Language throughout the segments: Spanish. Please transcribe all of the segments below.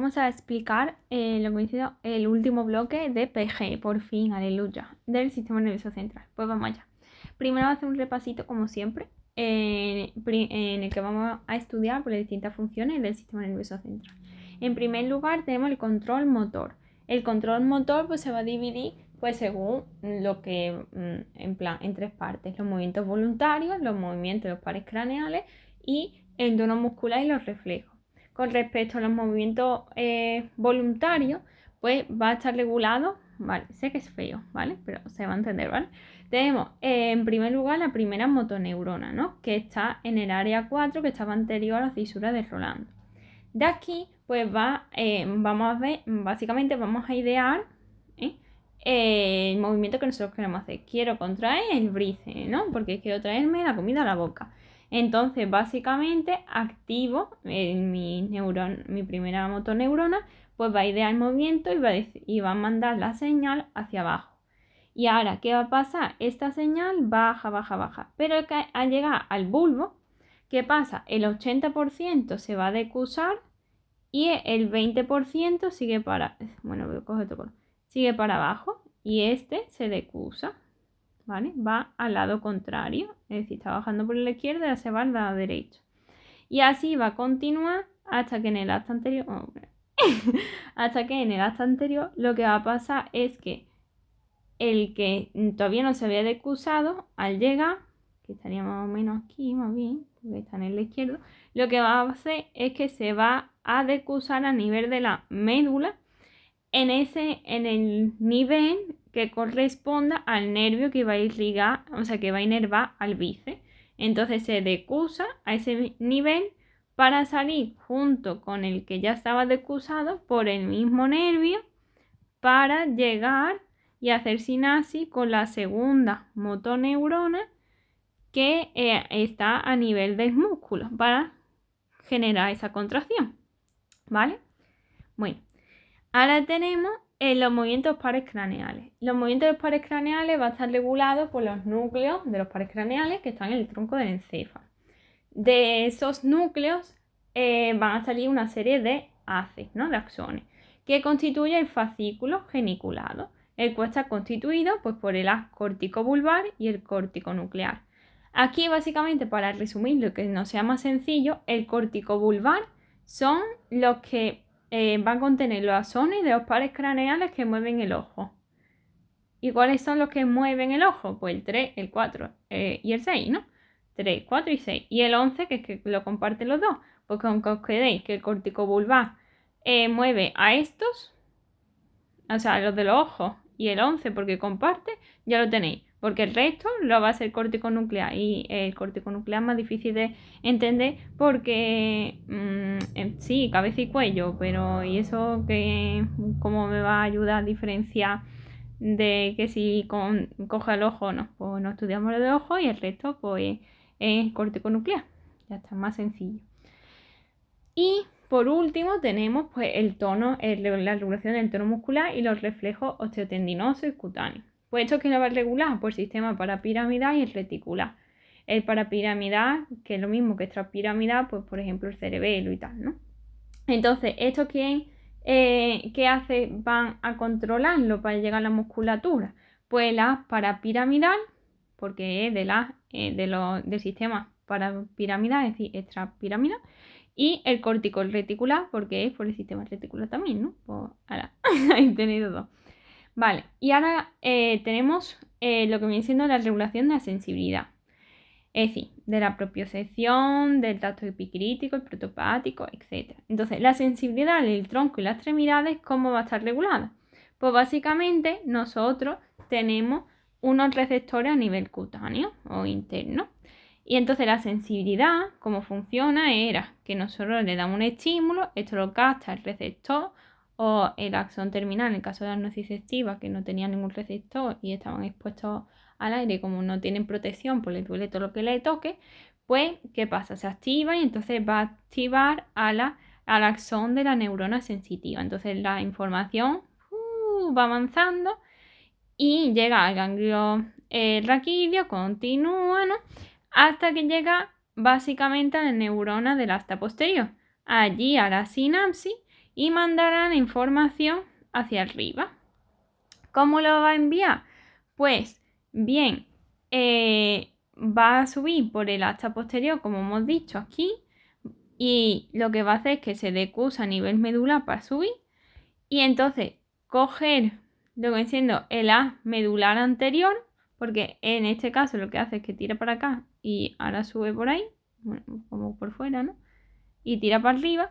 vamos a explicar lo que ha sido el último bloque de PG, por fin, aleluya, del sistema nervioso central. Pues vamos allá. Primero vamos a hacer un repasito, como siempre, en el que vamos a estudiar por las distintas funciones del sistema nervioso central. En primer lugar tenemos el control motor. El control motor pues se va a dividir pues según lo que, en tres partes: los movimientos voluntarios, los movimientos de los pares craneales y el tono muscular y los reflejos. Con respecto a los movimientos voluntarios, pues va a estar regulado, vale, sé que es feo, ¿vale? Pero se va a entender, ¿vale? Tenemos en primer lugar la primera motoneurona, ¿no? Que está en el área 4, que estaba anterior a la cisura de Rolando. De aquí, pues vamos a ver, básicamente vamos a idear el movimiento que nosotros queremos hacer. Quiero contraer el bríceps, ¿no? Porque quiero traerme la comida a la boca. Entonces, básicamente, activo mi primera motoneurona, pues va a idear el movimiento y va a mandar la señal hacia abajo. Y ahora, ¿qué va a pasar? Esta señal baja, baja, baja. Pero al llegar al bulbo, ¿qué pasa? El 80% se va a decusar y el 20% sigue para... Bueno, voy a coger otro color. Sigue para abajo y este se decusa, ¿vale? Va al lado contrario, es decir, está bajando por la izquierda y ahora se va al lado derecho. Y así va a continuar hasta que en el acto anterior... hasta que en el acto anterior lo que va a pasar es que el que todavía no se había decusado, al llegar, que estaría más o menos aquí, más bien, porque está en el izquierdo, lo que va a hacer es que se va a decusar a nivel de la médula en el nivel que corresponda al nervio que va a irrigar, o sea, que va a inervar al bíceps. Entonces se decusa a ese nivel para salir junto con el que ya estaba decusado por el mismo nervio para llegar y hacer sinapsis con la segunda motoneurona que está a nivel del músculo para generar esa contracción, ¿vale? Bueno, ahora tenemos los movimientos pares craneales. Los movimientos de los pares craneales van a estar regulados por los núcleos de los pares craneales que están en el tronco del encéfalo. De esos núcleos van a salir una serie de haces, ¿no? De axones, que constituye el fascículo geniculado, el cual está constituido pues, por el haz corticobulbar y el córtico nuclear. Aquí, básicamente, para resumir lo que no sea más sencillo, el corticobulbar son los que van a contener los axones de los pares craneales que mueven el ojo. ¿Y cuáles son los que mueven el ojo? Pues el 3, el 4 y el 6, ¿no? 3, 4 y 6. Y el 11, que es que lo comparten los dos. Pues aunque os quedéis que el corticobulbar mueve a estos, o sea, los de los ojos, y el 11 porque comparte, ya lo tenéis. Porque el resto lo va a ser córtico nuclear. Y el córtico nuclear es más difícil de entender porque sí, cabeza y cuello, pero ¿y eso cómo me va a ayudar a diferenciar de que si coge el ojo o no? Pues no estudiamos lo de ojo y el resto pues es córtico nuclear. Ya está, más sencillo. Y por último tenemos pues el tono, la regulación del tono muscular y los reflejos osteotendinosos y cutáneos. Pues esto que lo va a regular por el sistema parapiramidal y el reticular. El parapiramidal, que es lo mismo que extrapiramidal, pues por ejemplo el cerebelo y tal, ¿no? Entonces, ¿esto qué hace? Van a controlarlo para llegar a la musculatura. Pues la parapiramidal, porque es del sistema parapiramidal, es decir, extrapiramidal. Y el cortico reticular, porque es por el sistema reticular también, ¿no? Pues ahora, ahí tenéis dos. Vale, y ahora tenemos lo que viene siendo la regulación de la sensibilidad. Es decir, de la propiocepción, del tacto epicrítico, el protopático, etc. Entonces, la sensibilidad del tronco y las extremidades, ¿cómo va a estar regulada? Pues básicamente nosotros tenemos unos receptores a nivel cutáneo o interno. Y entonces la sensibilidad, cómo funciona, era que nosotros le damos un estímulo, esto lo capta el receptor o el axón terminal, en el caso de la nociceptiva, que no tenía ningún receptor y estaban expuestos al aire, como no tienen protección, pues les duele todo lo que le toque, pues, ¿qué pasa? Se activa y entonces va a activar al axón de la neurona sensitiva. Entonces la información va avanzando y llega al ganglio raquídeo, continúa, ¿no? Hasta que llega básicamente a la neurona del asta posterior. Allí a la sinapsis y mandará la información hacia arriba. ¿Cómo lo va a enviar? Pues bien, va a subir por el asta posterior, como hemos dicho aquí, y lo que va a hacer es que se decusa a nivel medular para subir, y entonces coger lo que viene siendo el haz medular anterior, porque en este caso lo que hace es que tira para acá y ahora sube por ahí, bueno, como por fuera, ¿no? Y tira para arriba,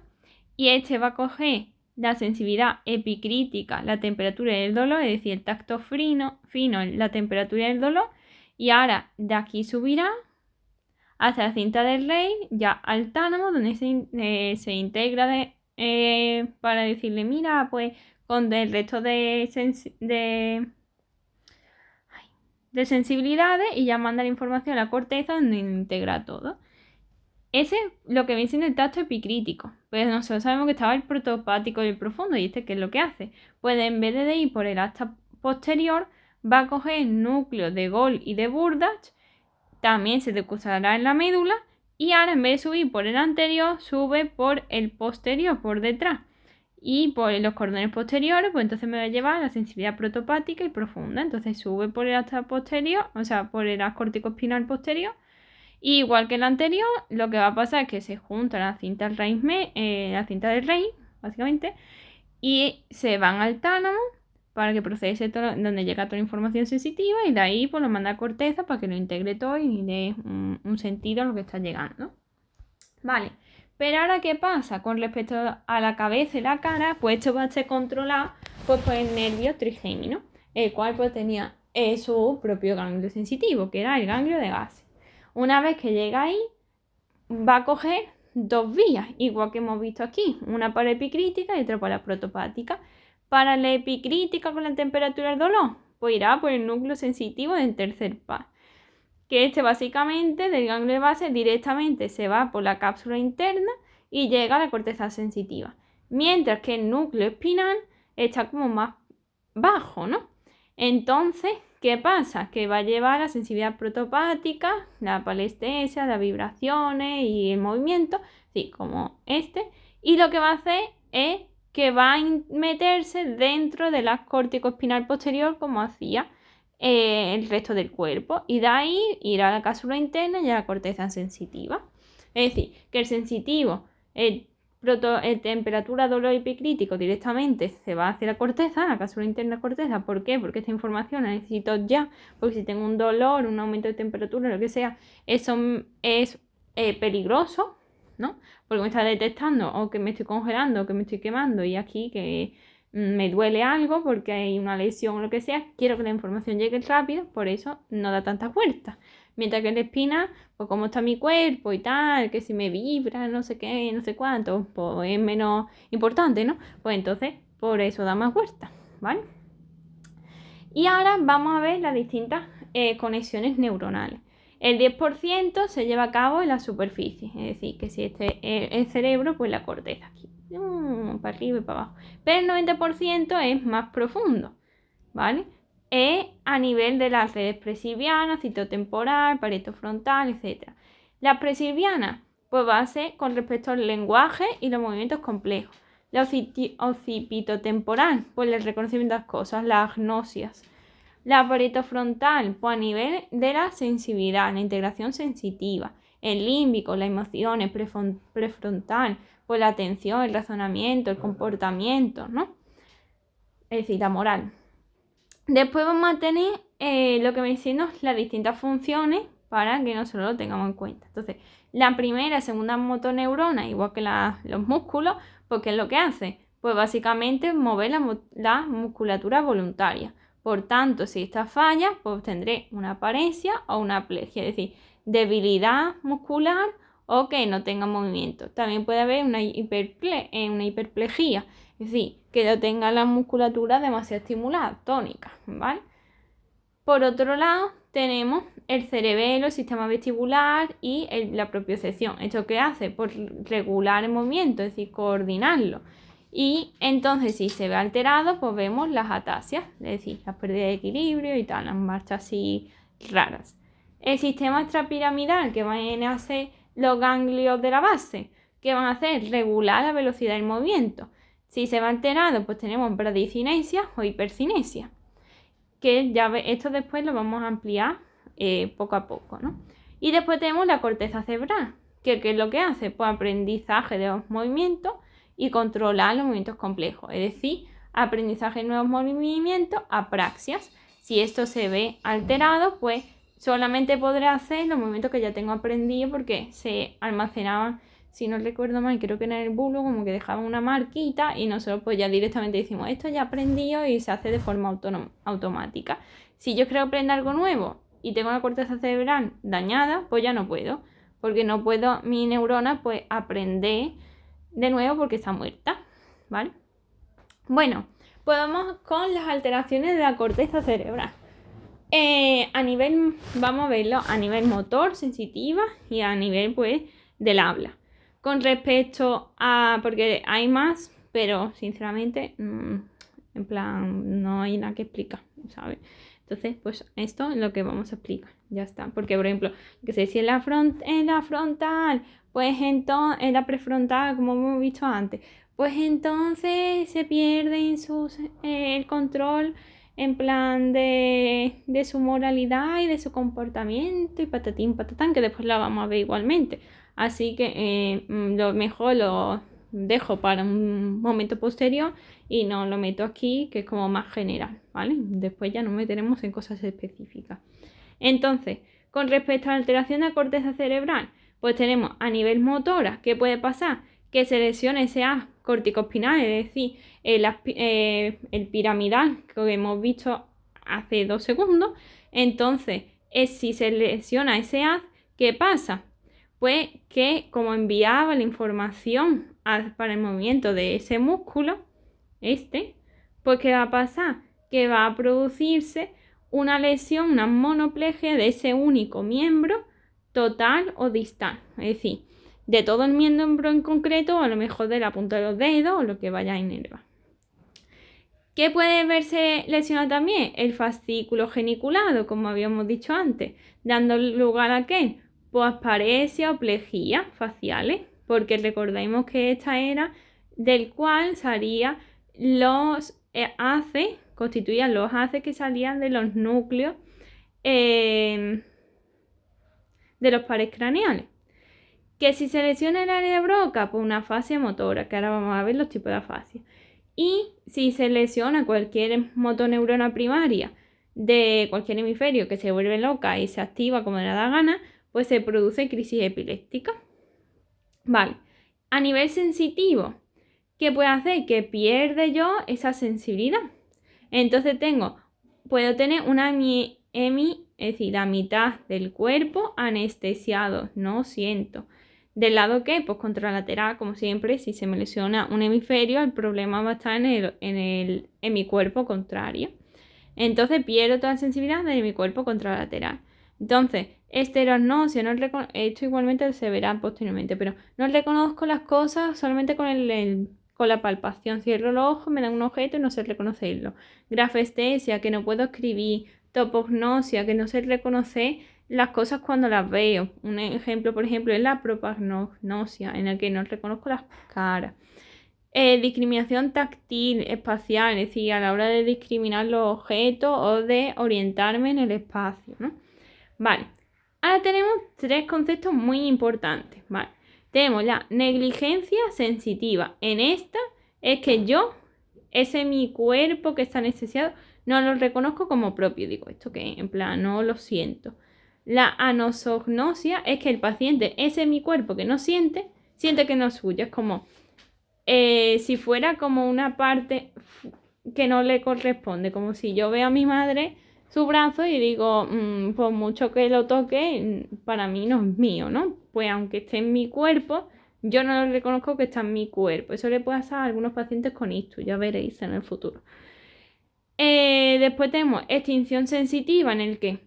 y este va a coger la sensibilidad epicrítica, la temperatura y el dolor, es decir, el tacto fino, la temperatura y el dolor, y ahora de aquí subirá hasta la cinta del rey, ya al tálamo, donde se integra para decirle, mira, pues con el resto de sensibilidades, y ya manda la información a la corteza donde integra todo. Ese es lo que viene siendo el tacto epicrítico. Pues nosotros sabemos que estaba el protopático y el profundo, y ¿qué es lo que hace? Pues en vez de ir por el asta posterior, va a coger el núcleo de Gol y de Burdach, también se decusará en la médula, y ahora en vez de subir por el anterior, sube por el posterior, por detrás. Y por los cordones posteriores, pues entonces me va a llevar a la sensibilidad protopática y profunda. Entonces sube por el asta posterior, o sea, por el haz corticoespinal posterior. Y igual que el anterior, lo que va a pasar es que se juntan las cintas la cinta del rey, básicamente, y se van al tálamo para que procese todo, donde llega toda la información sensitiva, y de ahí pues lo manda a corteza para que lo integre todo y dé un sentido a lo que está llegando. Vale, pero ahora ¿qué pasa? Con respecto a la cabeza y la cara, pues esto va a ser controlado pues, por el nervio trigémino, el cual pues tenía su propio ganglio sensitivo, que era el ganglio de Gases. Una vez que llega ahí, va a coger dos vías, igual que hemos visto aquí, una para la epicrítica y otra para la protopática. Para la epicrítica con la temperatura del dolor, pues irá por el núcleo sensitivo del tercer par, que este básicamente del ganglio de base directamente se va por la cápsula interna y llega a la corteza sensitiva, mientras que el núcleo espinal está como más bajo, ¿no? Entonces, ¿qué pasa? Que va a llevar la sensibilidad protopática, la palestesia, las vibraciones y el movimiento, sí, como este, y lo que va a hacer es que va a meterse dentro del haz córtico-espinal posterior como hacía el resto del cuerpo, y de ahí irá a la cápsula interna y a la corteza sensitiva. Es decir, que el sensitivo, temperatura, dolor epicrítico directamente se va hacia la corteza, la cápsula interna corteza. ¿Por qué? Porque esta información la necesito ya, porque si tengo un dolor, un aumento de temperatura, lo que sea, eso es peligroso, ¿no? Porque me está detectando o que me estoy congelando o que me estoy quemando, y aquí que me duele algo porque hay una lesión o lo que sea, quiero que la información llegue rápido, por eso no da tantas vueltas. Mientras que en la espina, pues como está mi cuerpo y tal, que si me vibra, no sé qué, no sé cuánto, pues es menos importante, ¿no? Pues entonces, por eso da más vueltas, ¿vale? Y ahora vamos a ver las distintas conexiones neuronales. El 10% se lleva a cabo en la superficie, es decir, que si este es el cerebro, pues la corteza aquí, para arriba y para abajo. Pero el 90% es más profundo, ¿vale? Es a nivel de las redes presilianas, citotemporal, pareto frontal, etc. La presiliana, pues va a ser con respecto al lenguaje y los movimientos complejos. La occipitotemporal, pues el reconocimiento de las cosas, las agnosias. La paretofrontal, pues a nivel de la sensibilidad, la integración sensitiva. El límbico, las emociones, prefrontal, pues la atención, el razonamiento, el comportamiento, ¿no? Es decir, la moral. Después vamos a tener lo que me diciendo las distintas funciones para que nosotros lo tengamos en cuenta. Entonces, la primera y segunda motoneurona, igual que los músculos, pues ¿qué es lo que hace? Pues básicamente mover la musculatura voluntaria. Por tanto, si esta falla, pues tendré una paresia o una aplegia, es decir, debilidad muscular o que no tenga movimiento. También puede haber una hiperplejía, es decir, que no tenga la musculatura demasiado estimulada, tónica, ¿vale? Por otro lado, tenemos el cerebelo, el sistema vestibular y la propiocepción. ¿Esto qué hace? Pues regular el movimiento, es decir, coordinarlo. Y entonces, si se ve alterado, pues vemos las atasias, es decir, las pérdidas de equilibrio y tal, las marchas así raras. El sistema extrapiramidal, que van a ser los ganglios de la base, ¿qué van a hacer? Regular la velocidad del movimiento. Si se va alterado, pues tenemos bradicinesia o hipercinesia, que ya esto después lo vamos a ampliar poco a poco, ¿no? Y después tenemos la corteza cerebral, que ¿qué es lo que hace? Pues aprendizaje de los movimientos y controlar los movimientos complejos, es decir, aprendizaje de nuevos movimientos, apraxias. Si esto se ve alterado, pues solamente podré hacer los movimientos que ya tengo aprendido porque se almacenaban, si no recuerdo mal, creo que en el bulo como que dejaban una marquita y nosotros pues ya directamente decimos esto ya aprendido y se hace de forma automática. Si yo quiero aprender algo nuevo y tengo la corteza cerebral dañada, pues ya no puedo, porque no puedo mi neurona pues aprender de nuevo porque está muerta, ¿vale? Bueno, pues vamos con las alteraciones de la corteza cerebral. Vamos a verlo a nivel motor, sensitiva y a nivel pues del habla. Con respecto a, porque hay más, pero sinceramente, en plan, no hay nada que explicar, ¿sabes? Entonces, pues esto es lo que vamos a explicar, ya está. Porque, por ejemplo, que sé si en la frontal, pues entonces, en la prefrontal, como hemos visto antes, pues entonces se pierde el control en plan de su moralidad y de su comportamiento y patatín patatán, que después la vamos a ver igualmente. Así que lo mejor lo dejo para un momento posterior y no lo meto aquí, que es como más general, ¿vale? Después ya nos meteremos en cosas específicas. Entonces, con respecto a la alteración de la corteza cerebral, pues tenemos a nivel motora, ¿qué puede pasar? Que se lesione ese haz corticoespinal, es decir, el piramidal que hemos visto hace 2 segundos. Entonces, si se lesiona ese haz, ¿qué pasa? Pues que como enviaba la información para el movimiento de ese músculo, pues ¿qué va a pasar? Que va a producirse una lesión, una monoplegia de ese único miembro total o distal, es decir, de todo el miembro en concreto o a lo mejor de la punta de los dedos o lo que vaya a inervar. ¿Qué puede verse lesionado también? El fascículo geniculado, como habíamos dicho antes, dando lugar a ¿qué? Pues paresia o plejía faciales, porque recordemos que esta era del cual salían los haces, constituían los haces que salían de los núcleos de los pares craneales. Que si se lesiona el área de Broca, pues una fascia motora, que ahora vamos a ver los tipos de afasia. Y si se lesiona cualquier motoneurona primaria de cualquier hemisferio que se vuelve loca y se activa como le da gana, pues se produce crisis epiléptica. Vale, a nivel sensitivo, ¿qué puede hacer? Que pierde yo esa sensibilidad. Entonces puedo tener una es decir, la mitad del cuerpo anestesiado, no siento. ¿Del lado qué? Pues contralateral, como siempre, si se me lesiona un hemisferio, el problema va a estar en mi cuerpo contrario. Entonces pierdo toda la sensibilidad de mi cuerpo contralateral. Entonces, esterognosia, esto igualmente se verá posteriormente, pero no reconozco las cosas solamente con la palpación. Cierro los ojos, me dan un objeto y no sé reconocerlo. Grafestesia, que no puedo escribir. Topognosia, que no sé reconocer las cosas cuando las veo. Un ejemplo, por ejemplo, es la propagnosia, en el que no reconozco las caras. Discriminación táctil, espacial, es decir, a la hora de discriminar los objetos o de orientarme en el espacio, ¿no? Vale, ahora tenemos 3 conceptos muy importantes, ¿vale? Tenemos la negligencia sensitiva. En esta es que ese mi cuerpo que está anestesiado, no lo reconozco como propio. Digo, esto que en plan, no lo siento. La anosognosia es que el paciente, ese mi cuerpo que no siente que no es suyo. Es como si fuera como una parte que no le corresponde. Como si yo veo a mi madre su brazo y digo, por mucho que lo toque, para mí no es mío, ¿no? Pues aunque esté en mi cuerpo, yo no lo reconozco que está en mi cuerpo. Eso le puede pasar a algunos pacientes con esto, ya veréis en el futuro. Después tenemos extinción sensitiva, en el que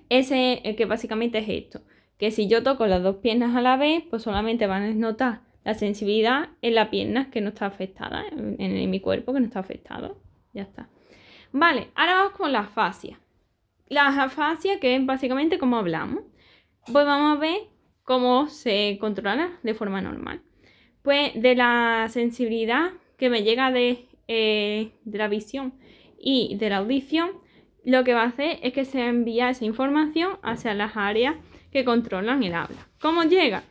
que básicamente es esto, que si yo toco las 2 piernas a la vez, pues solamente van a notar la sensibilidad en la pierna que no está afectada, en mi cuerpo que no está afectado. Ya está. Vale, ahora vamos con la afasia. La afasia, que es básicamente como hablamos, pues vamos a ver cómo se controla de forma normal. Pues de la sensibilidad que me llega de la visión y de la audición, lo que va a hacer es que se envía esa información hacia las áreas que controlan el habla. ¿Cómo llega?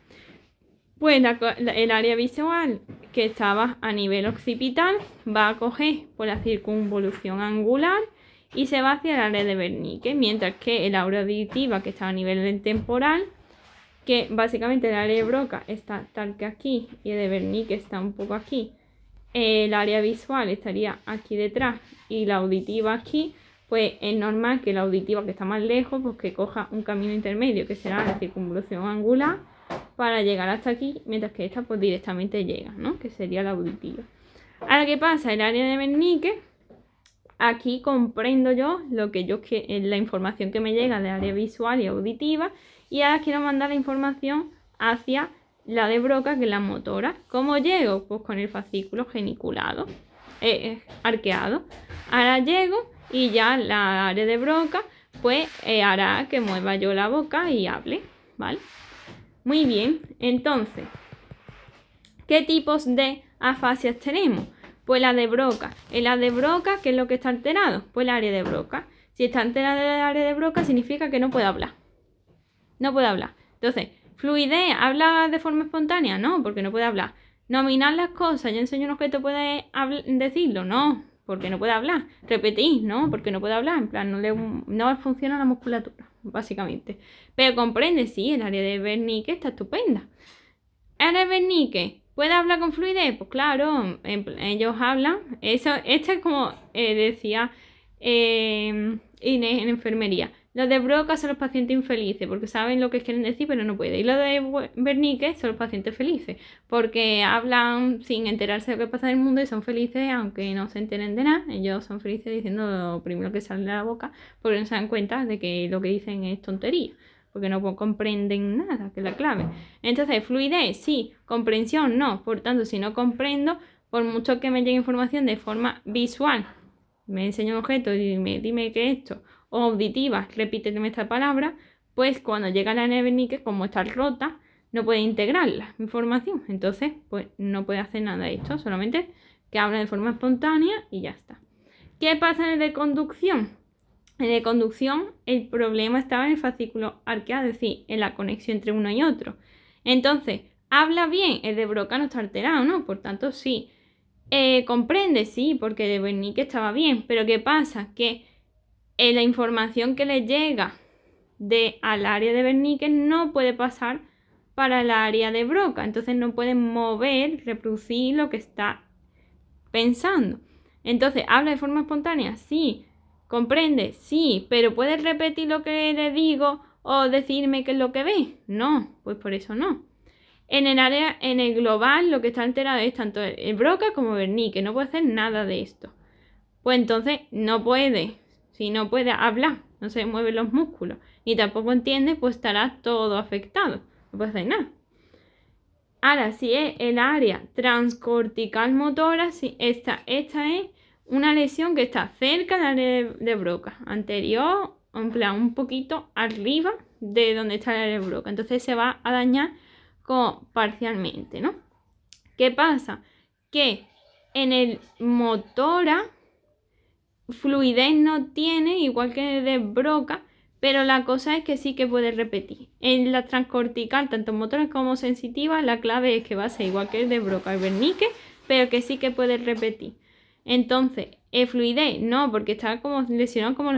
Pues el área visual que estaba a nivel occipital va a coger por la circunvolución angular y se va hacia el área de Wernicke, mientras que el área auditiva que está a nivel temporal, que básicamente el área de Broca está tal que aquí y el de Wernicke está un poco aquí, el área visual estaría aquí detrás y la auditiva aquí, pues es normal que la auditiva que está más lejos, pues que coja un camino intermedio que será la circunvolución angular para llegar hasta aquí, mientras que esta pues directamente llega, ¿no? Que sería la auditiva. Ahora, ¿qué pasa? El área de Wernicke, aquí comprendo yo la información que me llega de área visual y auditiva, y ahora quiero mandar la información hacia la de Broca, que es la motora. ¿Cómo llego? Pues con el fascículo geniculado, arqueado. Ahora llego y ya la área de Broca pues hará que mueva yo la boca y hable, ¿vale? Muy bien, entonces, ¿qué tipos de afasias tenemos? Pues la de Broca. En la de Broca, ¿qué es lo que está alterado? Pues el área de Broca. Si está alterada el área de Broca, significa que no puede hablar. No puede hablar. Entonces, fluidez, ¿habla de forma espontánea? No, porque no puede hablar. Nominar las cosas, yo enseño un objeto, ¿puede decirlo? No, porque no puede hablar. Repetir, no, porque no puede hablar. En plan, no funciona la musculatura, básicamente. Pero comprende, sí, el área de Wernicke está estupenda. ¿Área de Wernicke puede hablar con fluidez? Pues claro, ellos hablan. Esto es como decía Inés en enfermería. Los de Broca son los pacientes infelices, porque saben lo que quieren decir, pero no pueden. Y los de Wernicke son los pacientes felices, porque hablan sin enterarse de lo que pasa en el mundo y son felices aunque no se enteren de nada. Ellos son felices diciendo lo primero que sale de la boca, porque no se dan cuenta de que lo que dicen es tontería, porque no comprenden nada, que es la clave. Entonces, fluidez, sí. Comprensión, no. Por tanto, si no comprendo, por mucho que me llegue información de forma visual, me enseña un objeto y dime que esto, o auditiva, repíteme esta palabra, pues cuando llega la Wernicke, como está rota, no puede integrar la información. Entonces, pues no puede hacer nada de esto, solamente que habla de forma espontánea y ya está. ¿Qué pasa en el de conducción? En el de conducción, el problema estaba en el fascículo arqueado, es decir, en la conexión entre uno y otro. Entonces, habla bien, el de Broca no está alterado, ¿no? Por tanto, sí. Comprende, sí, porque de Wernicke estaba bien, pero ¿qué pasa? Que la información que le llega al área de Wernicke no puede pasar para el área de Broca, entonces no puede mover, reproducir lo que está pensando. Entonces, ¿habla de forma espontánea? Sí. ¿Comprende? Sí, pero ¿puede repetir lo que le digo o decirme qué es lo que ve? No, pues por eso no. En el global, lo que está alterado es tanto el Broca como Wernicke, no puede hacer nada de esto. Pues entonces no puede. Si no puede hablar, no se mueven los músculos, ni tampoco entiende, pues estará todo afectado. No puede hacer nada. Ahora, si es el área transcortical motora, si esta es una lesión que está cerca del área de Broca, anterior, en plan un poquito arriba de donde está el área de Broca. Entonces se va a dañar parcialmente, ¿no? ¿Qué pasa? Que en el motora, fluidez no tiene, igual que el de Broca, pero la cosa es que sí que puede repetir. En la transcortical, tanto motora como sensitiva, la clave es que va a ser igual que el de Broca y Wernicke, pero que sí que puede repetir. Entonces, fluidez no, porque está como lesionado como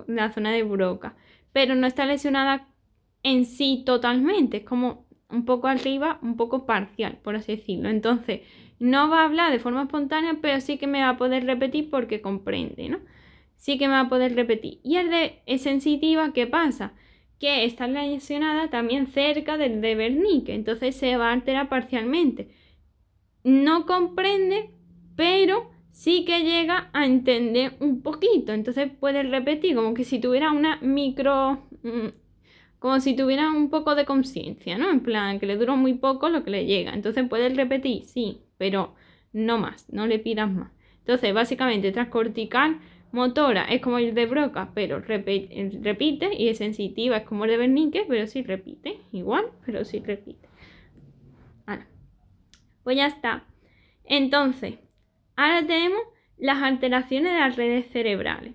la zona de Broca, pero no está lesionada en sí totalmente, es como un poco arriba, un poco parcial, por así decirlo. Entonces, no va a hablar de forma espontánea, pero sí que me va a poder repetir porque comprende, ¿no? Sí que me va a poder repetir. Y el de sensitiva, ¿qué pasa? Que está lesionada también cerca del de Wernicke, entonces se va a alterar parcialmente. No comprende, pero sí que llega a entender un poquito, entonces puede repetir como que si tuviera una como si tuviera un poco de conciencia, ¿no? En plan, que le duró muy poco lo que le llega. Entonces puede repetir, sí, pero no más, no le pidas más. Entonces, básicamente, transcortical motora es como el de Broca, pero repite, y es sensitiva es como el de Wernicke, pero sí repite. Igual, pero sí repite. Ahora, pues ya está. Entonces, Ahora tenemos las alteraciones de las redes cerebrales.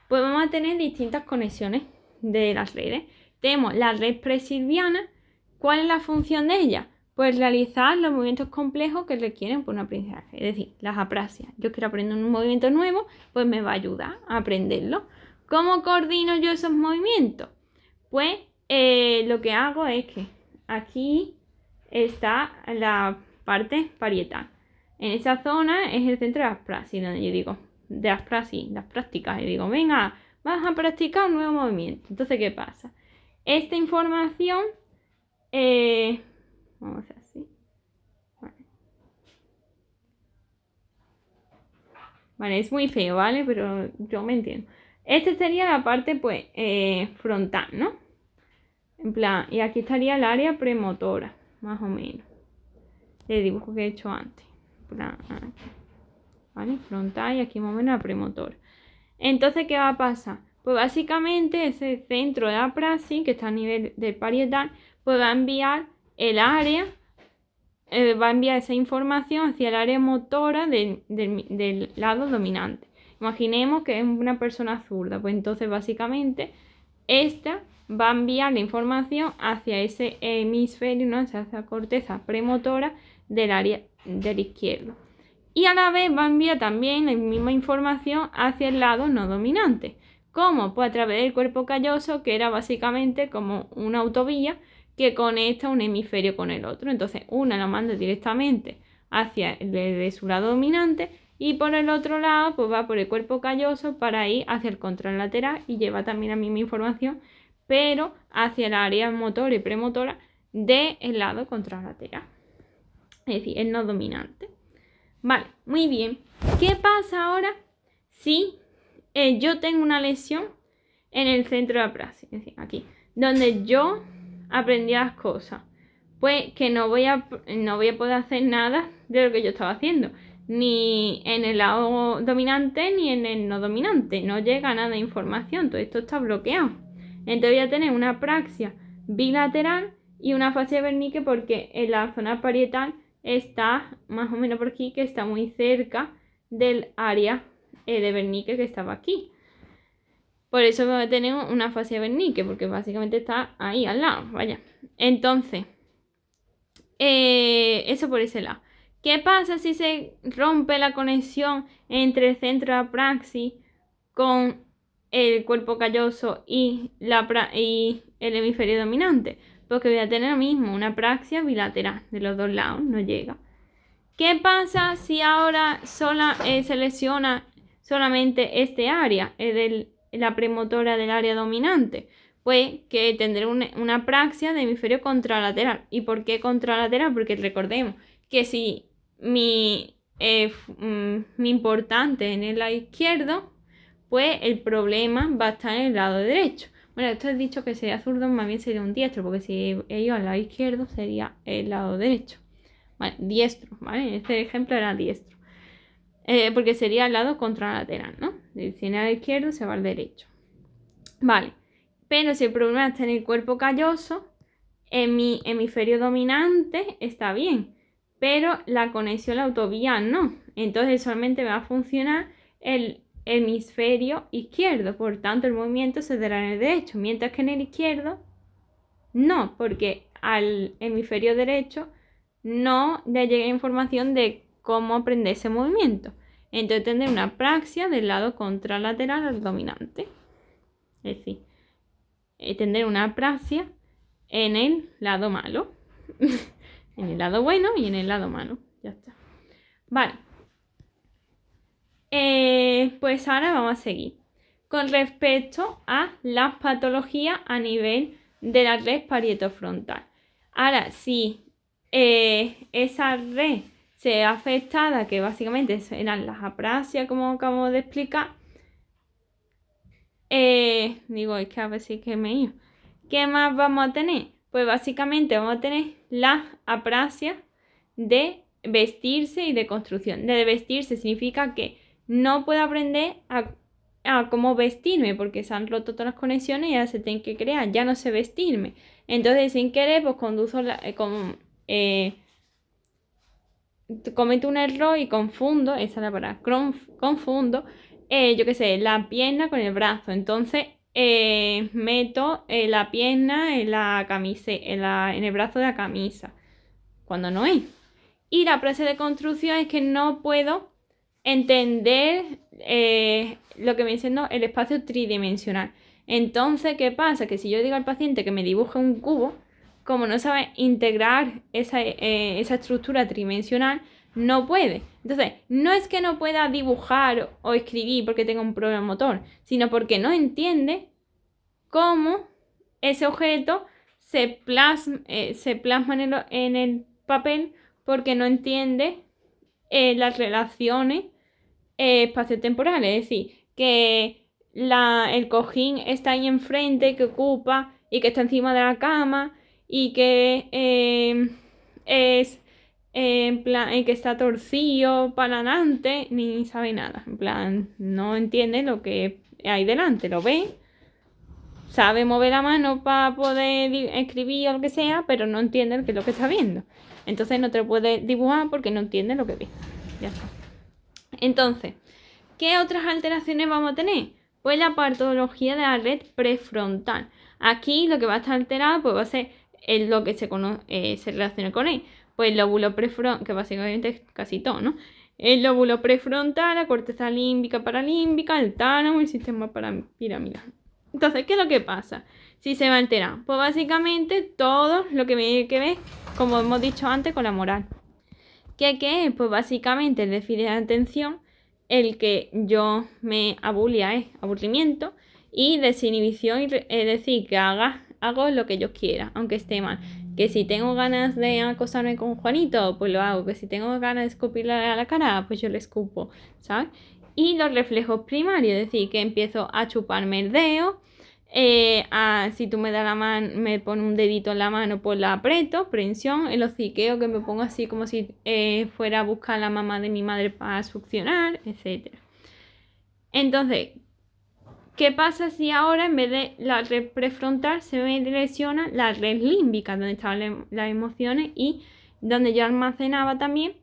Pues vamos a tener distintas conexiones de las redes. Tenemos la red presilviana. ¿Cuál es la función de ella? Pues realizar los movimientos complejos que requieren por un aprendizaje. Es decir, las aprasias. Yo quiero aprender un movimiento nuevo, pues me va a ayudar a aprenderlo. ¿Cómo coordino yo esos movimientos? Pues lo que hago es que aquí está la parte parietal. En esa zona es el centro de las praxis, donde yo digo, de las praxis, las prácticas. Y digo, venga, vas a practicar un nuevo movimiento. Entonces, ¿qué pasa? Esta información, vamos a hacer así. Vale, es muy feo, ¿vale? Pero yo me entiendo. Esta sería la parte, pues, frontal, ¿no? En plan, y aquí estaría el área premotora, más o menos. El dibujo que he hecho antes. En plan, aquí. ¿Vale? Frontal y aquí más o menos la premotora. Entonces, ¿qué va a pasar? Pues básicamente ese centro de la praxis, que está a nivel del parietal, pues va a enviar el área, va a enviar esa información hacia el área motora del lado dominante. Imaginemos que es una persona zurda, pues entonces básicamente esta va a enviar la información hacia ese hemisferio, ¿no? Hacia esa corteza premotora del área del izquierdo. Y a la vez va a enviar también la misma información hacia el lado no dominante. ¿Cómo? Pues a través del cuerpo calloso, que era básicamente como una autovía que conecta un hemisferio con el otro. Entonces una la manda directamente hacia de su lado dominante y por el otro lado pues va por el cuerpo calloso para ir hacia el contralateral y lleva también la misma información, pero hacia el área motora y premotora del lado contralateral. Es decir, el no dominante. Vale, muy bien. ¿Qué pasa ahora si yo tengo una lesión en el centro de la praxis? Es decir, aquí, donde yo aprendí las cosas. Pues que no voy a poder hacer nada de lo que yo estaba haciendo. Ni en el lado dominante ni en el no dominante. No llega nada de información. Todo esto está bloqueado. Entonces voy a tener una apraxia bilateral y una fascia de Wernicke porque en la zona parietal está más o menos por aquí, que está muy cerca del área de Wernicke que estaba aquí. Por eso voy a tener una fascia de Wernicke, porque básicamente está ahí al lado, vaya. Entonces, eso por ese lado. ¿Qué pasa si se rompe la conexión entre el centro de la praxis con el cuerpo calloso y el hemisferio dominante? Porque voy a tener lo mismo, una apraxia bilateral de los dos lados, no llega. ¿Qué pasa si ahora se lesiona solamente este área, la premotora del área dominante? Pues que tendré una apraxia de hemisferio contralateral. ¿Y por qué contralateral? Porque recordemos que si mi importante en el lado izquierdo, pues el problema va a estar en el lado derecho. Bueno, esto es dicho que sería zurdo, más bien sería un diestro, porque si ellos al lado izquierdo sería el lado derecho. Vale, diestro, ¿vale? Este ejemplo era diestro. Porque sería el lado contralateral, ¿no? Si viene al izquierdo, se va al derecho. Vale, pero si el problema está en el cuerpo calloso, en mi hemisferio dominante está bien, pero la conexión a la autovía no. Entonces solamente va a funcionar el hemisferio izquierdo, por tanto el movimiento se dará en el derecho, mientras que en el izquierdo no, porque al hemisferio derecho no le llega información de cómo aprender ese movimiento. Entonces tendré una apraxia del lado contralateral al dominante. Es decir, tendré una apraxia en el lado malo. En el lado bueno y en el lado malo. Ya está. Vale. Pues ahora vamos a seguir. Con respecto a las patologías a nivel de la red parietofrontal. Ahora, si esa red se ve afectada, que básicamente eran las aprasias, como acabo de explicar, digo, es que a ver si es que me he ido. ¿Qué más vamos a tener? Pues básicamente vamos a tener las aprasias de vestirse y de construcción. De vestirse significa que no puedo aprender a cómo vestirme porque se han roto todas las conexiones y ahora se tienen que crear. Ya no sé vestirme. Entonces, sin querer, pues cometo un error y confundo, esa es la palabra, confundo, yo qué sé, la pierna con el brazo. Entonces meto la pierna en la camisa, en el brazo de la camisa, cuando no es. Y la frase de construcción es que no puedo entender lo que me diciendo el espacio tridimensional. Entonces, ¿qué pasa? Que si yo digo al paciente que me dibuje un cubo, como no sabe integrar esa estructura tridimensional, no puede. Entonces, no es que no pueda dibujar o escribir porque tenga un problema motor, sino porque no entiende cómo ese objeto se plasma en el papel, porque no entiende las relaciones espaciotemporales. Es decir, que el cojín está ahí enfrente, que ocupa y que está encima de la cama y que es en plan que está torcido para adelante, ni sabe nada. En plan, no entiende lo que hay delante, lo ve, sabe mover la mano para poder escribir o lo que sea, pero no entiende qué es lo que está viendo. Entonces no te lo puede dibujar porque no entiende lo que ve. Ya está. Entonces, ¿qué otras alteraciones vamos a tener? Pues la patología de la red prefrontal. Aquí lo que va a estar alterado pues va a ser lo que se relaciona con él. Pues el lóbulo prefrontal, que básicamente es casi todo, ¿no? El lóbulo prefrontal, la corteza límbica, paralímbica, el tálamo y el sistema piramidal. Entonces, ¿qué es lo que pasa? Si se va a alterar, pues básicamente todo lo que tiene que ver, como hemos dicho antes, con la moral. ¿Qué es? Pues básicamente el déficit de atención, el que yo me abulia es aburrimiento, y desinhibición, es decir, que hago lo que yo quiera, aunque esté mal. Que si tengo ganas de acostarme con Juanito, pues lo hago. Que si tengo ganas de escupirle a la cara, pues yo le escupo, ¿sabes? Y los reflejos primarios, es decir, que empiezo a chuparme el dedo. Si tú me das la mano, me pones un dedito en la mano, pues la aprieto, prensión, el hociqueo, que me pongo así como si fuera a buscar a la mamá de mi madre para succionar, etc. Entonces, ¿qué pasa si ahora en vez de la red prefrontal se me lesiona la red límbica, donde estaban las emociones y donde yo almacenaba también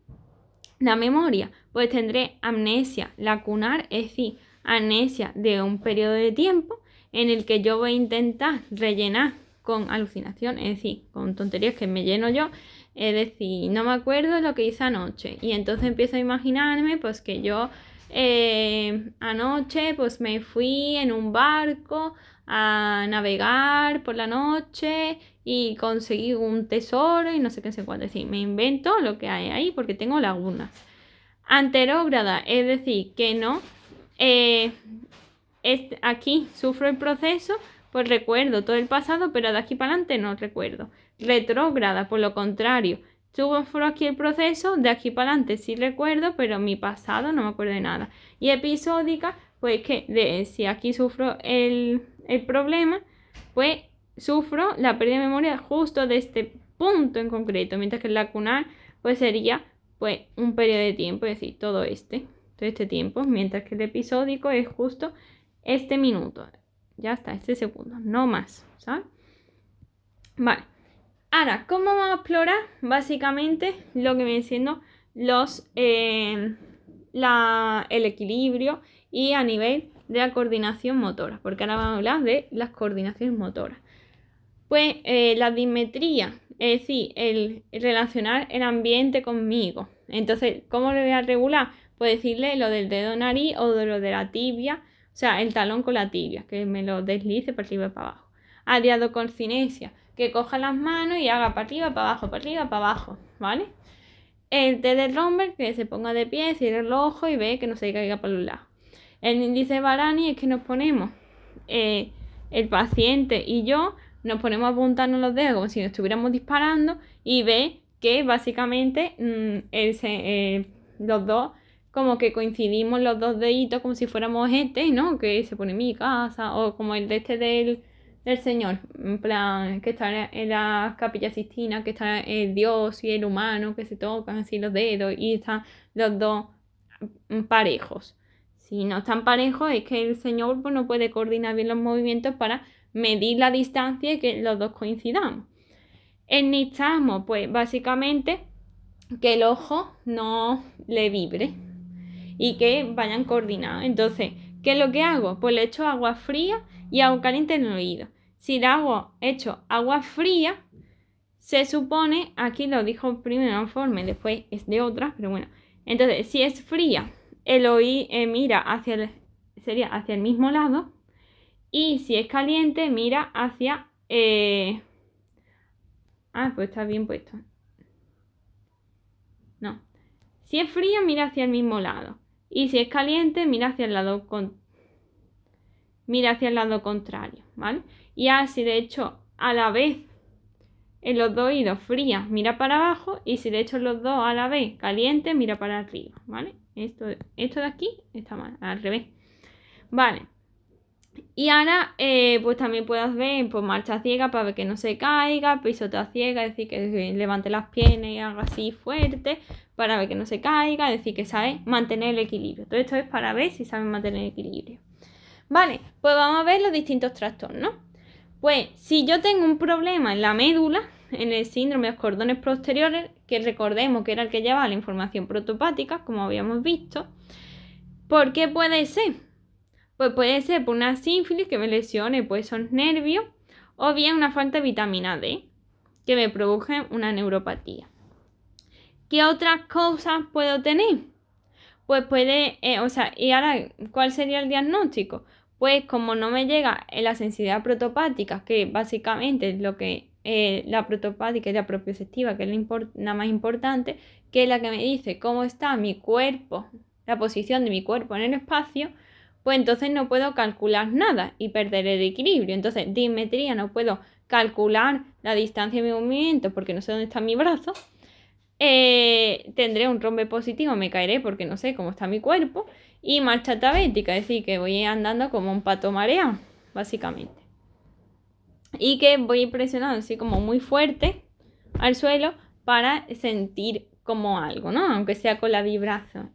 la memoria? Pues tendré amnesia lacunar, es decir, amnesia de un periodo de tiempo en el que yo voy a intentar rellenar con alucinación, es decir, con tonterías que me lleno yo, es decir, no me acuerdo lo que hice anoche, y entonces empiezo a imaginarme pues que yo anoche pues me fui en un barco a navegar por la noche y conseguí un tesoro y no sé qué sé cuánto. Es decir, me invento lo que hay ahí porque tengo lagunas. Anterógrada, es decir, que no, aquí sufro el proceso, pues recuerdo todo el pasado, pero de aquí para adelante no recuerdo. Retrógrada, por lo contrario, sufro aquí el proceso, de aquí para adelante sí recuerdo, pero mi pasado no me acuerdo de nada. Y episódica, pues que si aquí sufro el problema, pues sufro la pérdida de memoria justo de este punto en concreto, mientras que el lacunar pues sería pues un periodo de tiempo, es decir, todo este tiempo, mientras que el episódico es justo este minuto, ya está, este segundo, no más, ¿sabes? Vale, ahora, ¿cómo vamos a explorar? Básicamente lo que viene siendo el equilibrio y a nivel de la coordinación motora, porque ahora vamos a hablar de las coordinaciones motoras. Pues la dismetría, es decir, el relacionar el ambiente conmigo. Entonces, ¿cómo lo voy a regular? Pues decirle lo del dedo nariz o de lo de la tibia, o sea, el talón con la tibia, que me lo deslice para arriba y para abajo. Adiadocolcinesia, que coja las manos y haga para arriba, para abajo, para arriba, para abajo, ¿vale? El té de Romberg, que se ponga de pie, cierre el ojo y ve que no se caiga para los lados. El índice Varani es que nos ponemos, el paciente y yo, nos ponemos a apuntarnos los dedos como si nos estuviéramos disparando y ve que básicamente los dos, como que coincidimos los dos deditos como si fuéramos ¿no? Que se pone en mi casa, o como el de este del Señor, en plan, que está en la Capilla Sistina, que está el Dios y el humano, que se tocan así los dedos y están los dos parejos. Si no están parejos es que el Señor pues, no puede coordinar bien los movimientos para medir la distancia y que los dos coincidamos. El nixtasmo, pues básicamente que el ojo no le vibre y que vayan coordinados. Entonces, ¿qué es lo que hago? Pues le echo agua fría y agua caliente en el oído. Si le echo agua fría, se supone, aquí lo dijo primero de una forma y después es de otra, pero bueno. Entonces, si es fría, el oído mira sería hacia el mismo lado. Y si es caliente, mira hacia... pues está bien puesto. No. Si es fría, mira hacia el mismo lado. Y si es caliente, mira hacia el lado contrario, ¿vale? Y así, de hecho, a la vez, en los dos oídos frías, mira para abajo. Y si de hecho los dos a la vez calientes, mira para arriba, ¿vale? Esto de aquí está mal, al revés. Vale. Y ahora, pues también puedes ver pues, marcha ciega para ver que no se caiga, pisoteo ciega, es decir, que levante las piernas y haga así fuerte para ver que no se caiga, es decir, que sabe mantener el equilibrio. Todo esto es para ver si saben mantener el equilibrio. Vale, pues vamos a ver los distintos trastornos. Pues si yo tengo un problema en la médula, en el síndrome de los cordones posteriores, que recordemos que era el que llevaba la información protopática, como habíamos visto, ¿por qué puede ser? Pues puede ser por una sífilis que me lesione pues esos nervios, o bien una falta de vitamina D que me produce una neuropatía. ¿Qué otras cosas puedo tener? Pues puede, y ahora, ¿cuál sería el diagnóstico? Pues como no me llega la sensibilidad protopática, que básicamente es lo que la protopática es la propioceptiva, que es la más importante, que es la que me dice cómo está mi cuerpo, la posición de mi cuerpo en el espacio, pues entonces no puedo calcular nada y perder el equilibrio. Entonces, dimetría, no puedo calcular la distancia de mi movimiento porque no sé dónde está mi brazo. Tendré un rombe positivo, me caeré porque no sé cómo está mi cuerpo. Y marcha tabética, es decir, que voy andando como un pato mareado, básicamente. Y que voy presionando así como muy fuerte al suelo para sentir como algo, ¿no? Aunque sea con la vibración.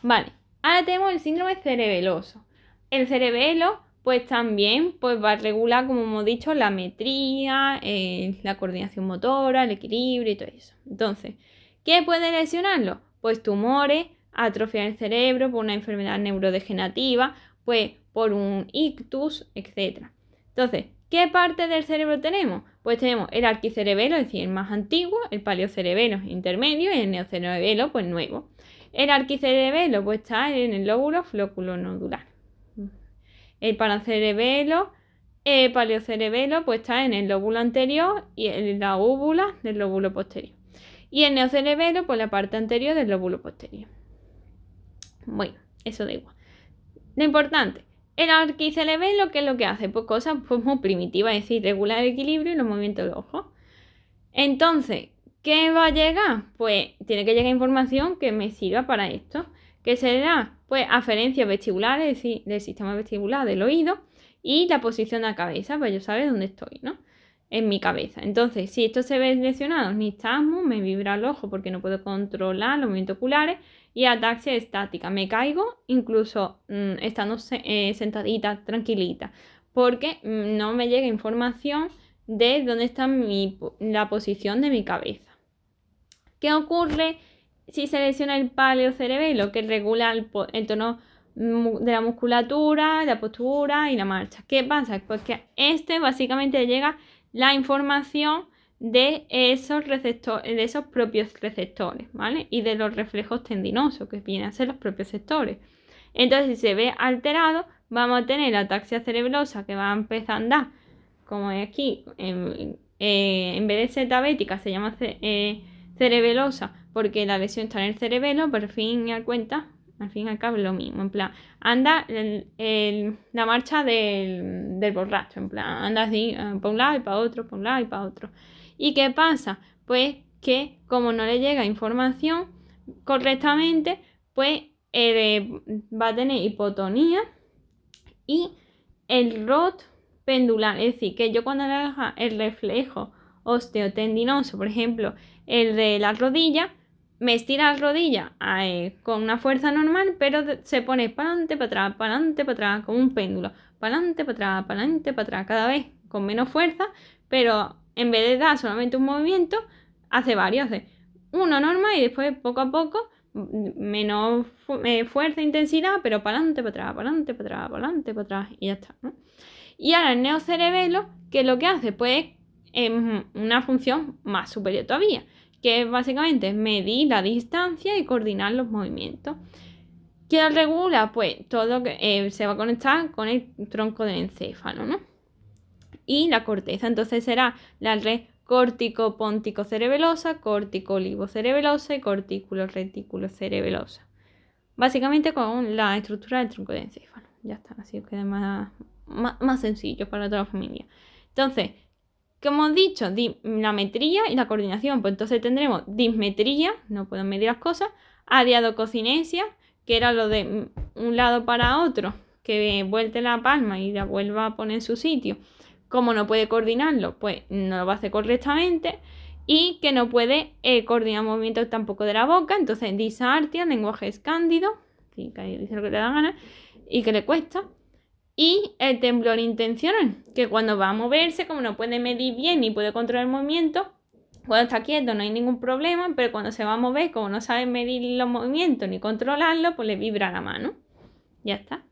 Vale, ahora tenemos el síndrome cerebeloso. El cerebelo pues también pues, va a regular, como hemos dicho, la metría, la coordinación motora, el equilibrio y todo eso. Entonces, ¿qué puede lesionarlo? Pues tumores, atrofia del cerebro por una enfermedad neurodegenerativa, pues por un ictus, etc. Entonces, ¿qué parte del cerebro tenemos? Pues tenemos el arquicerebelo, es decir, el más antiguo, el paleocerebelo intermedio y el neocerebelo, pues nuevo. El arquicerebelo pues está en el lóbulo floculonodular. El paracerebelo, paleocerebelo pues está en el lóbulo anterior y en la úvula del lóbulo posterior. Y el neocerebelo pues la parte anterior del lóbulo posterior. Bueno, eso da igual. Lo importante, el arquicerebelo, ¿qué es lo que hace? Pues cosas pues, muy primitivas, es decir, regular el equilibrio y los movimientos del ojo. Entonces, ¿qué va a llegar? Pues tiene que llegar información que me sirva para esto. ¿Qué será? Pues aferencias vestibulares, es decir, del sistema vestibular del oído y la posición de la cabeza, pues yo saber dónde estoy, ¿no? En mi cabeza. Entonces, si esto se ve lesionado, nistagmo, me vibra el ojo porque no puedo controlar los movimientos oculares y ataxia estática. Me caigo incluso estando sentadita, tranquilita, porque no me llega información de dónde está la posición de mi cabeza. ¿Qué ocurre si se lesiona el paleocerebelo? Que regula el tono de la musculatura, la postura y la marcha. ¿Qué pasa? Pues que básicamente llega la información de esos receptores, de esos propios receptores, ¿vale? Y de los reflejos tendinosos, que vienen a ser los propios receptores. Entonces, si se ve alterado, vamos a tener la ataxia cerebelosa que va a empezar a andar, como aquí, en vez de ser diabética, se llama cerebelosa, porque la lesión está en el cerebelo, pero al fin y al cabo es lo mismo, en plan, anda la marcha del borracho, en plan, anda así, para un lado y para otro, para un lado y para otro. ¿Y qué pasa? Pues que como no le llega información correctamente, pues va a tener hipotonía y el ROT pendular, es decir, que yo cuando le haga el reflejo osteotendinoso, por ejemplo, el de la rodilla, me estira la rodilla con una fuerza normal, pero se pone para adelante, para atrás, como un péndulo, para adelante, para atrás, cada vez con menos fuerza, pero en vez de dar solamente un movimiento, hace varios, hace uno normal y después poco a poco menos fuerza e intensidad, pero para adelante, para atrás, para adelante, para atrás, para adelante, para atrás y ya está, ¿no? Y ahora el neocerebelo, que lo que hace, pues, es una función más superior todavía, que básicamente es medir la distancia y coordinar los movimientos. ¿Quién regula? Pues todo lo que se va a conectar con el tronco del encéfalo, ¿no? Y la corteza, entonces será la red córtico-póntico-cerebelosa, córtico-olivo-cerebelosa y cortículo-retículo-cerebelosa. Básicamente con la estructura del tronco del encéfalo. Ya está, así queda más sencillo para toda la familia. Entonces, como he dicho, la metría y la coordinación, pues entonces tendremos dismetría, no puedo medir las cosas, adiadococinesia, que era lo de un lado para otro, que vuelte la palma y la vuelva a poner en su sitio. Como no puede coordinarlo, pues no lo va a hacer correctamente y que no puede coordinar movimientos tampoco de la boca, entonces disartia, lenguaje escándido, sí, que dice lo que le da gana y que le cuesta. Y el temblor intencional, que cuando va a moverse, como no puede medir bien ni puede controlar el movimiento, cuando está quieto no hay ningún problema, pero cuando se va a mover, como no sabe medir los movimientos ni controlarlos, pues le vibra la mano. Ya está.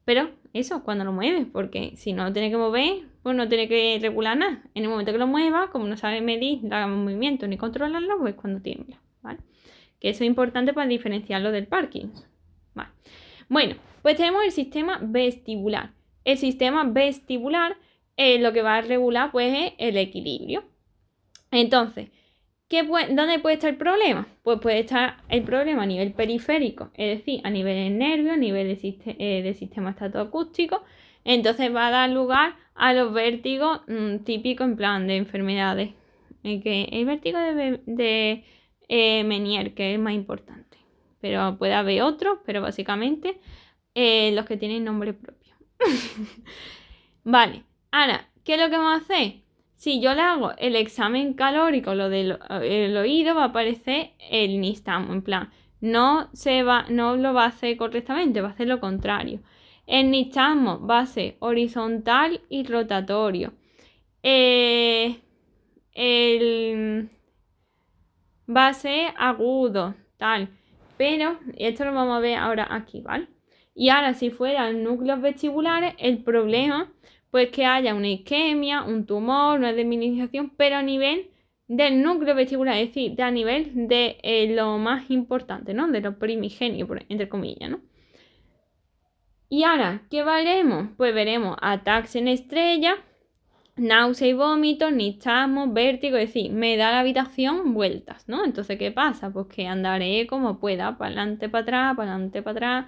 Pero eso, cuando lo mueve, porque si no lo tiene que mover, pues no tiene que regular nada. En el momento que lo mueva, como no sabe medir los movimientos ni controlarlos, pues cuando tiembla, ¿vale? Que eso es importante para diferenciarlo del Parkinson, ¿vale? Bueno, pues tenemos el sistema vestibular. El sistema vestibular lo que va a regular pues es el equilibrio. Entonces, ¿dónde puede estar el problema? Pues puede estar el problema a nivel periférico, es decir, a nivel del nervio, a nivel del sistema estatoacústico. Entonces va a dar lugar a los vértigos típicos en plan de enfermedades. El vértigo de Meniere, que es el más importante. Pero puede haber otros, pero básicamente los que tienen nombre propio. Vale, ahora, ¿qué es lo que vamos a hacer? Si yo le hago el examen calórico, lo del oído, va a aparecer el nistagmo, en plan, no lo va a hacer correctamente, va a hacer lo contrario. El nistagmo va a ser horizontal y rotatorio. Va a ser agudo, tal. Pero esto lo vamos a ver ahora aquí, ¿vale? Y ahora, si fueran núcleos vestibulares, el problema, pues que haya una isquemia, un tumor, una desmineralización, pero a nivel del núcleo vestibular, es decir, a nivel de lo más importante, ¿no? De lo primigenio, entre comillas, ¿no? Y ahora, ¿qué veremos? Pues veremos ataques en estrella, náusea y vómitos, nistagmo, vértigo, es decir, me da la habitación vueltas, ¿no? Entonces, ¿qué pasa? Pues que andaré como pueda, para adelante, para atrás,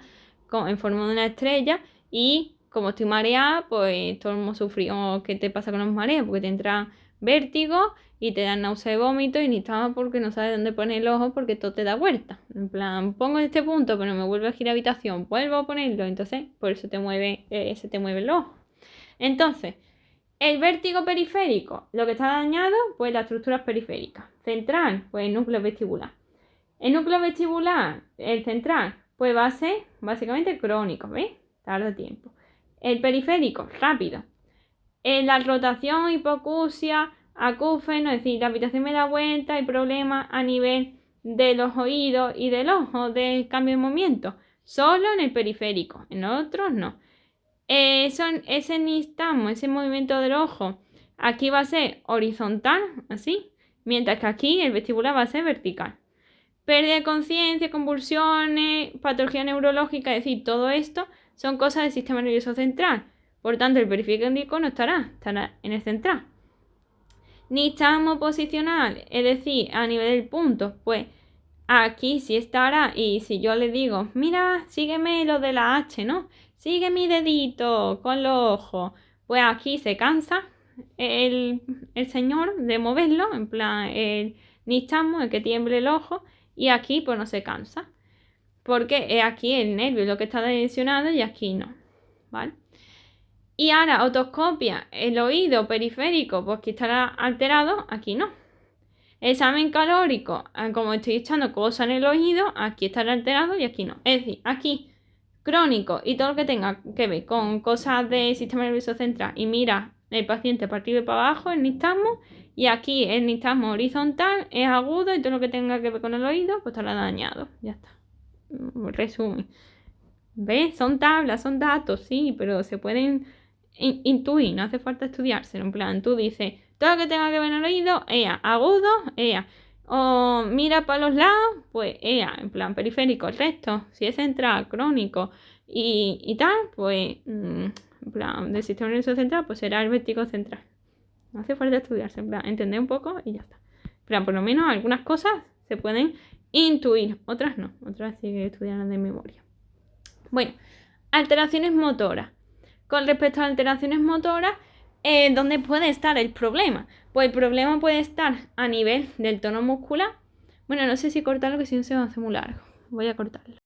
en forma de una estrella y como estoy mareada, pues todo hemos sufrido. ¿Qué te pasa con los mareos? Porque te entra vértigo y te dan náusea y vómito y nistagmo porque no sabes dónde poner el ojo porque todo te da vuelta. En plan, pongo este punto, pero me vuelve a girar habitación, vuelvo a ponerlo, entonces por eso se te mueve el ojo. Entonces, el vértigo periférico, lo que está dañado, pues las estructuras periféricas. Central, pues el núcleo vestibular. El núcleo vestibular, el central, pues va a ser básicamente crónico, ¿veis? Tarda tiempo. El periférico, rápido. La rotación, hipoacusia, acúfeno, es decir, la habitación me da vuelta, hay problemas a nivel de los oídos y del ojo, del cambio de movimiento. Solo en el periférico, en otros no. Ese nistagmo, ese movimiento del ojo, aquí va a ser horizontal, así, mientras que aquí el vestibular va a ser vertical. Pérdida de conciencia, convulsiones, patología neurológica, es decir, todo esto son cosas del sistema nervioso central. Por tanto, el periférico no estará en el central. Nistagmo posicional, es decir, a nivel del punto, pues aquí sí estará. Y si yo le digo, mira, sígueme lo de la H, ¿no? Sigue mi dedito con los ojos. Pues aquí se cansa el señor de moverlo, en plan el nistagmo, el que tiemble el ojo, y aquí pues no se cansa. Porque es aquí el nervio lo que está lesionado y aquí no, ¿vale? Y ahora, otoscopia, el oído periférico, pues que estará alterado, aquí no. Examen calórico, como estoy echando cosas en el oído, aquí estará alterado y aquí no. Es decir, aquí crónico y todo lo que tenga que ver con cosas del sistema nervioso central y mira el paciente a partir de para abajo, el nistagmo, Y aquí el nistagmo horizontal es agudo y todo lo que tenga que ver con el oído, pues estará dañado. Ya está. Resumen. ¿Ves? Son tablas, son datos, sí, pero se pueden intuir, no hace falta estudiárselo. En plan, tú dices, todo lo que tenga que ver en el oído, agudo, o mira para los lados, pues en plan, periférico, recto, si es central, crónico y tal, pues, en plan, del sistema nervioso central, pues será el vértigo central. No hace falta estudiarse, en plan, entender un poco y ya está. En plan, por lo menos algunas cosas se pueden intuir, otras no, otras sí que estudiarán de memoria. Bueno, alteraciones motoras. Con respecto a alteraciones motoras, ¿dónde puede estar el problema? Pues el problema puede estar a nivel del tono muscular. Bueno, no sé si cortarlo, que si no se va a hacer muy largo. Voy a cortarlo.